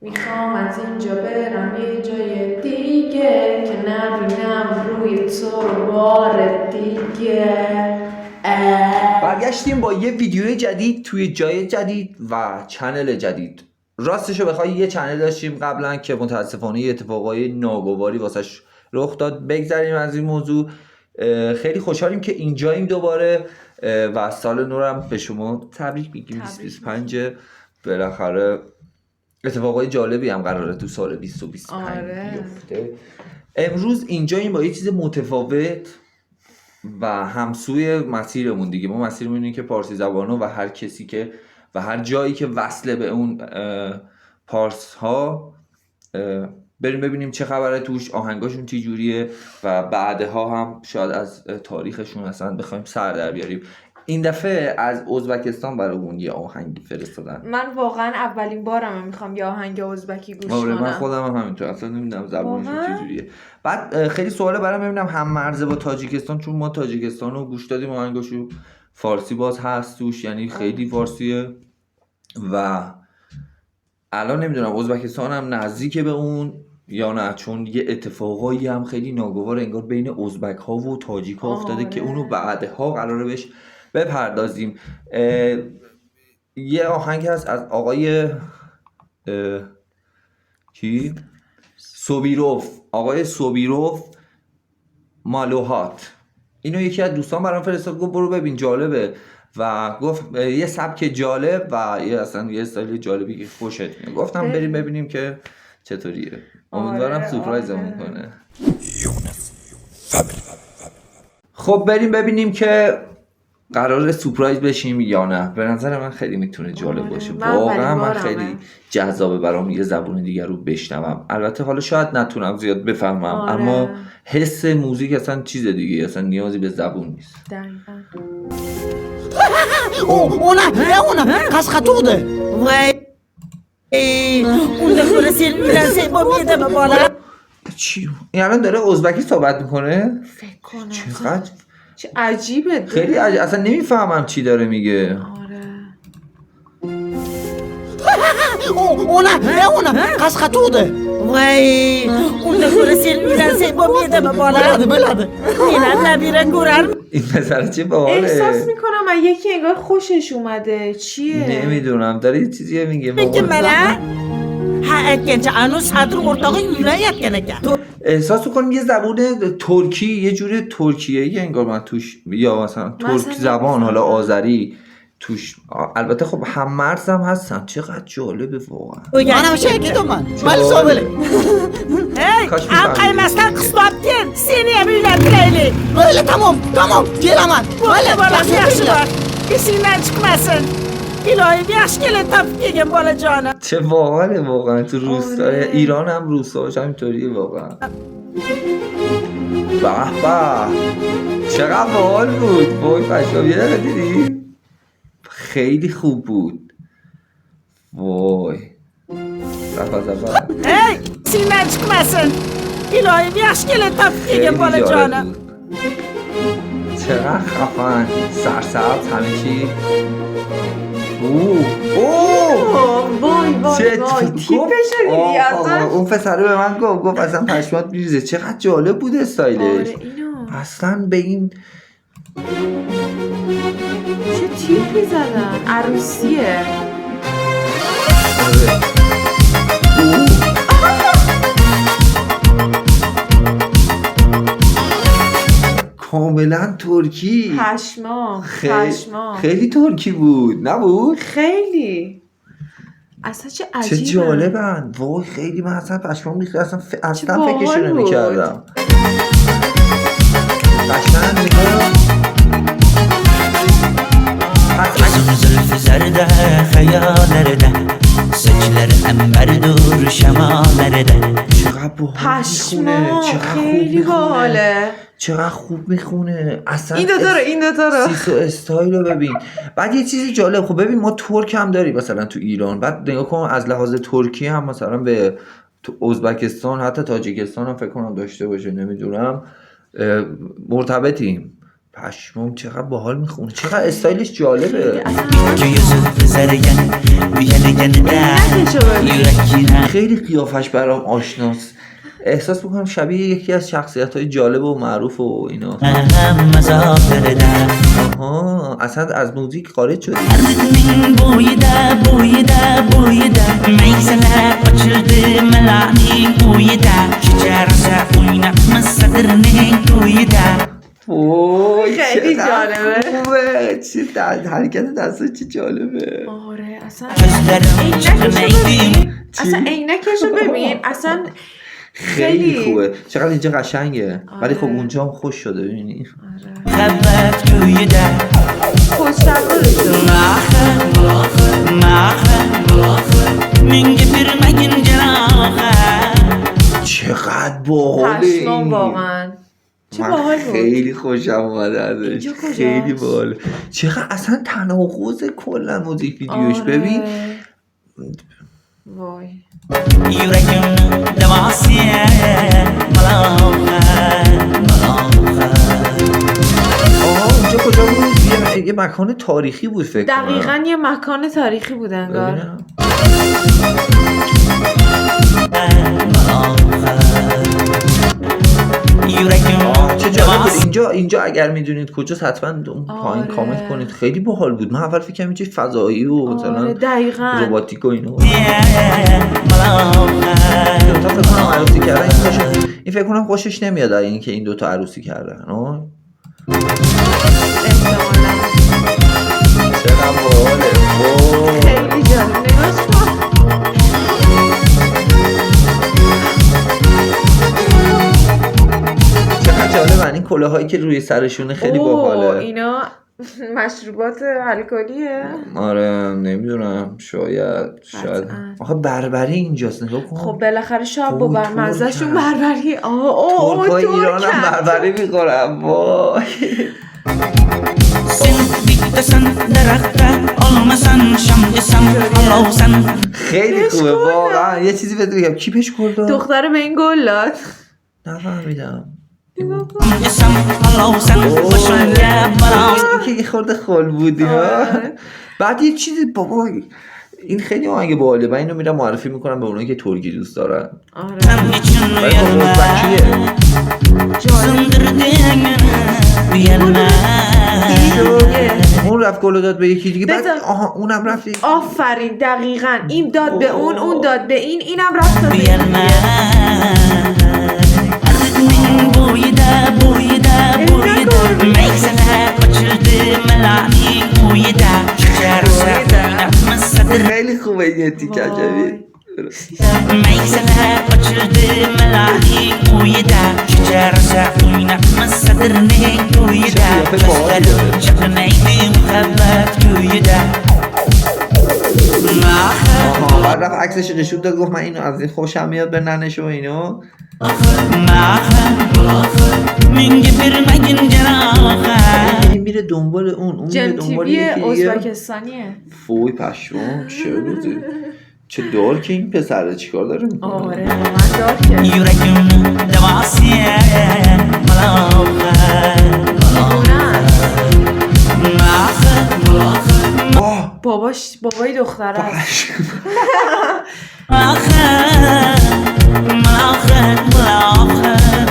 میخوام از اینجا برم یه جای دیگه که نبینم روی تو رو بار دیگه. برگشتیم با یه ویدیو جدید توی جای جدید و چنل جدید. راستشو بخوای یه چنل داشتیم قبلا که متاسفانه اتفاقای ناگواری واسش رخ داد. بگذریم از این موضوع. خیلی خوشحالیم که اینجاییم دوباره و سال نورم به شما تبریک میگیم. 2025 بالاخره اتفاقای جالبی هم قراره تو سال 2025 بیفته. امروز اینجاییم با یه چیز متفاوت و همسوی مسیرمون دیگه. ما مسیرمون اینه که پارسی زبانو و هر کسی که و هر جایی که وصله به اون پارس ها بریم ببینیم چه خبره توش، آهنگاشون چی جوریه و بعدها هم شاید از تاریخشون اصلا بخوایم سر در بیاریم. این دفعه از ازبکستان برامون یه آهنگی فرستادن. من واقعا اولین بارم میخوام یه آهنگ ازبکی گوش کنم. من خودم هم همینطور، اصلا نمیدونم زبانشون چجوریه. بعد خیلی سواله برام ببینم هم مرزه با تاجیکستان، چون ما تاجیکستان رو گوش دادیم آهنگاشو فارسی باز هست توش، یعنی خیلی فارسیه و الان نمیدونم ازبکستان هم نزدیکه به اون یا نه، چون یه اتفاقایی هم خیلی ناگوار انگار بین ازبک ها و تاجیک ها افتاده که اونو بعدها قراره بهش بپردازیم. یه آهنگ هست از آقای کی؟ آقای سوبیروف، مالوهات. اینو یکی از دوستان برام فرستاد، گفت برو ببین جالبه و گفت یه سبک جالب و یه اصلا یه استایل جالبی که خوشت میاد. گفتم بریم ببینیم که چطوریه. امیدوارم سورپرایزمون کنه. خب بریم ببینیم که قراره سورپرایز بشیم یا نه. به نظر من خیلی میتونه جالب باشه. واقعا من خیلی جذابه برام یه زبون دیگر رو بشنوم. البته حالا شاید نتونم زیاد بفهمم اما حس موزیک اصلا چیز دیگه، اصلا نیازی به زبون نیست. دقیقاً. اونم قسقطوده وای اون دکتر سیلویرنسه با میده به بالا. چی؟ این الان داره ازبکی صحبت میکنه؟ فکر کنم چقدر چه عجیبه. خیلی عجیب. اصلا نمیفهمم چی داره میگه. اونم قسقطوده وای اون دکتر سیلویرنسه با میده به بالا. بلده اینا نبیره گورر. این پسر چه باحاله. احساس میکنم من یکی انگار خوشش اومده. چیه؟ نمیدونم داره یه چیزی میگه. میگه منه ها اکنچه انو صدر ارتاقی ولایت کنه کرد. احساس میکنم یه زبون ترکی، یه جوری ترکیه‌ای انگار من توش، یا مثلا ترک زبان، حالا آذری توش. البته خب هم مرز هم هستن. چقدر جالبه واقعا. منم شکیدم من ولی صابله هی ام قیمستن قصبابتین سینیه بیلر بیلی böyle tamam gelemem böyle بالا yaxşı var کسیمن çıkmasın İlahi bir yaş gelin tabii ki بالا جانم. چه باحاله واقعا. تو روستای ایران هم روستاش همینطوریه واقعا. به به چقدر باحال بود. وای پشمام. یه دقیقه دیدی؟ خیلی خوب بود. وای زفا هی سینن çıkmasın İlahi bir yaş gelin tabii ki بالا جانم. چقدر خفن. سرسبز همه چی. وای تیپش رو دیدی اصلا. اون پسره به من گفت اصلا پشمات میریزه. چقدر جالب بود استایلش. اصلا به این چه تیپی زدن. عروسیه. کاملا ترکی. پشمام. خیلی ترکی بود نبود؟ خیلی اصلا چه عجیبه. چه جالبن. وای خیلی. من اصلا پشمام ریخته. اصلا فکرشو نمی‌کردم. قشنگ نگاه. Kızım zülfü zerde hayallerde Saçları ember dur şemalerde. چقدر باحال میخونه. خیلی باحاله. چقدر خوب میخونه. اصلا این دوتا رو سیس و استایل رو ببین. بعد یه چیزی جالب، خب ببین ما ترک هم داریم مثلا تو ایران. بعد نگاه کن از لحاظ ترکی هم مثلا به تو ازبکستان حتی تاجیکستان هم فکر کنم داشته باشه، نمیدونم، مرتبطیم. پشمام چقدر باحال میخونه، چقدر استایلش جالبه. خیلی قیافش برام آشناست، احساس میکنم شبیه یکی از شخصیت‌های جالب و معروف و اینا. آها اصلا از موزیک خارج شدی. خیلی جالبه. خوبه، چه حرکت دستا چه جالبه. آره اصلا عینکشو ببین، اصلا خیلی خوبه، چقدر اینجا قشنگه. ولی خب اونجا هم خوش شده ببینی. چقدر باحاله پشمام واقعا، چه باحال بود. خیلی خوشم اومده ازش، خیلی باحال. چقدر اصلا تناقض کلا موزیک ویدیوش. ببین وای اونجا کجا بود؟ یه مکان تاریخی بود فکر کنم. دقیقاً یه مکان تاریخی بود انگار. چه جالب بود. اینجا اگر میدونید کجاست حتما اون پایین کامنت کنید. خیلی باحال بود. من اول فکر کردم اینجا فضایی و مثلا رباتیک و اینو. تا فکر کنم عروسی کردن این فکر کنم خوشش نمیاد این که این دوتا عروسی کردن. چقدر باحاله. خیلی جالب. نگاش کن. جالبن این کلاهایی که روی سرشونه، خیلی باحاله. اینا مشروبات الکلیه؟ آره نمیدونم، شاید آخه بربری اینجاست، نگاه کن. خب بالاخره شاید با برمزه‌شون بربری. ترکای ایران هم بربری میخورن. وای خیلی خوبه واقعا. یه چیزی بهت بگم، کی پیش گل داد؟ دختره به این گل داد. نفهمیدم. که یه خورده خل بودی. بعد یه چیزی بابا این خیلی آهنگ باحاله. من اینو میرم معرفی میکنم به اونایی که ترکی دوست دارن. اون رفت گل داد به یکی دیگه، بعد اونم رفت. آفرین دقیقاً این داد به اون داد به اینم رفت به خیلی خوبه این تیکه عجبی. بعد رفت عکسش نشون داد، گفت من اینو از این خوشم میاد به ننش و اینو. این میره دنبال اون میره دنبال یکی ازبکستانیه. فوی پشمام چه بوده، چه دار که این پسره چیکار داره میکنه. آره من دار بابای دختره هست.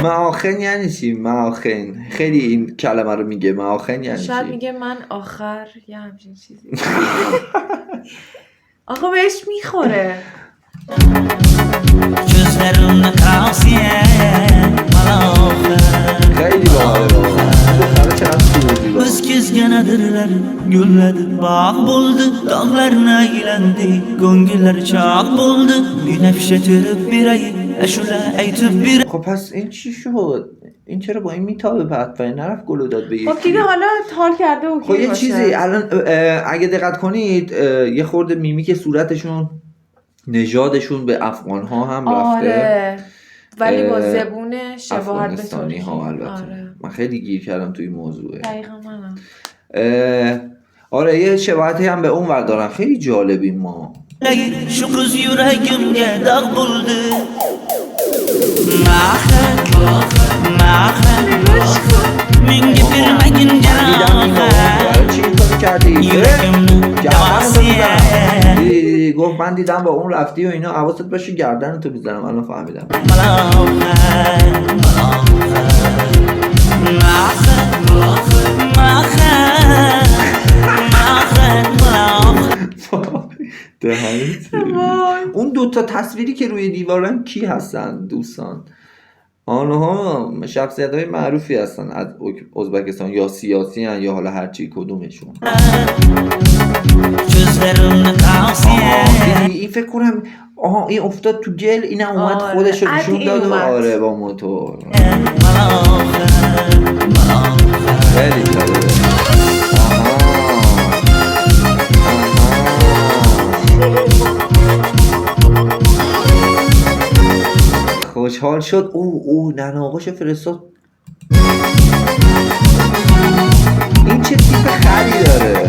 ماخن یعنی چی؟ ماخن خیلی این کلمه رو میگه. ماخن یعنی چی؟ شاید میگه من آخر یا همچین چیزی. آقا بهش میخوره. خیلی باحاله. دختره چقدر خوبی بود. Biz kezganadilar gulladi bog' bo'ldi, dog'larni aylandi, ko'ngillar chog' bo'ldi, binafsha terib beray, ashula aytib beray. خب پس این چی شد؟ این چرا با این میتابه بعد و نرفت گلو داد به یکی؟ خب دیگه حالا حال کرده و خب یه چیزی الان اگه دقت کنید یه خورده میمیک صورتشون، نژادشون به افغان ها هم رفته. آره ولی با زبون شباهت به ترکی ها البته. آره. من خیلی گیر کردم توی موضوع. دقیقا منم. آره یه شباهتی هم به اون ور دارن. خیلی جالبیم ما. Shu qiz yuragimga dog' bo'ldi. Menga bermagin گفت من دیدم با اون رفتی و اینا. حواست باشه گردن تو میزنم. الان فهمیدم. اون دوتا تصویری که روی دیوارن کی هستن دوستان؟ آنها شخصیت های معروفی هستن از ازبکستان، یا سیاسی هن یا حالا هرچی کدومشون. این فکر کنم این افتاد تو گل، این اومد خودش رو نشون داد و آره با موتور. خیلی جالبه. خوشحال شد. او ننه آقاشو فرستاد. این چه تیپ خری داره؟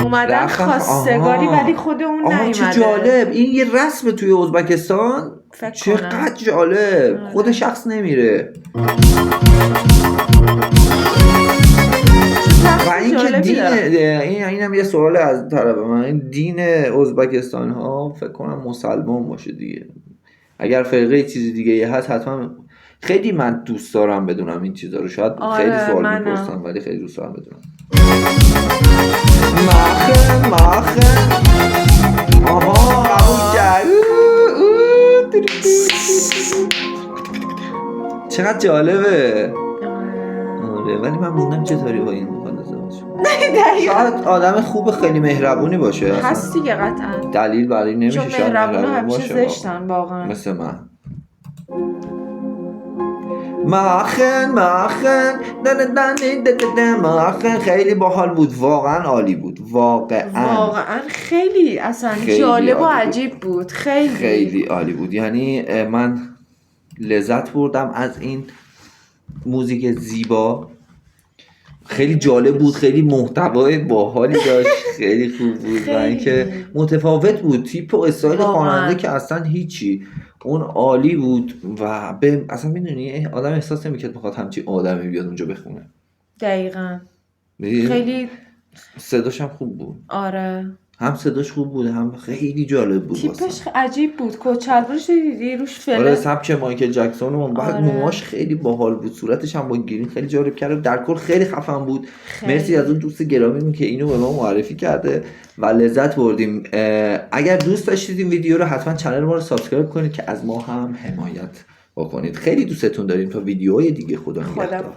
اومدن خواستگاری ولی خود اون نیومده. چه جالب. این یه رسم توی ازبکستان. چقدر جالب. خود شخص نمیره. و اینکه دین این هم یه سوال از طرف من، دین ازبکستان ها فکر کنم مسلمان باشه دیگه. اگر فرقه چیزی دیگه هست حتما. خیلی من دوست دارم بدونم این چیزا رو. شاید خیلی سوال میپرسم ولی خیلی دوست دارم بدونم. ماخن آها قبول کرد. چقدر جالبه. آره ولی من موندم چطوری با این مخالصه باشه. شاید آدم خوب خیلی مهربونی باشه. هست دیگه قطعا. دلیل برای نمیشه. چون مهربون همیشه زشتن واقعا. مثل من. ماخن خیلی باحال بود. واقعا عالی بود. واقعا خیلی اصلا جالب و عجیب بود. خیلی عالی بود. یعنی من لذت بردم از این موزیک زیبا. خیلی جالب بود. خیلی محتوای باحالی داشت. خیلی خوب بود. و اینکه متفاوت بود. تیپ و استایل خواننده که اصلا هیچی. اون عالی بود. و اصلا میدونی آدم احساس نمیکرد میخواد همچین آدمی بیاد اونجا بخونه. دقیقاً. خیلی صداش هم خوب بود. آره هم صداش خوب بود هم خیلی جالب بود. تیپش عجیب بود. کوچلوارش دیدی روش فله. آره سبک مایکل جکسون و بعد موهاش خیلی باحال بود. صورتش هم با گرین خیلی جالب کرد. در کل خیلی خفن بود. مرسی از اون دوست گرامی که اینو به ما معرفی کرده و لذت بردیم. اگر دوست داشتید این ویدیو رو حتما کانال ما رو سابسکرایب کنید که از ما هم حمایت بکنید. خیلی دوستتون داریم. تا ویدیوهای دیگه خدا نگهدار.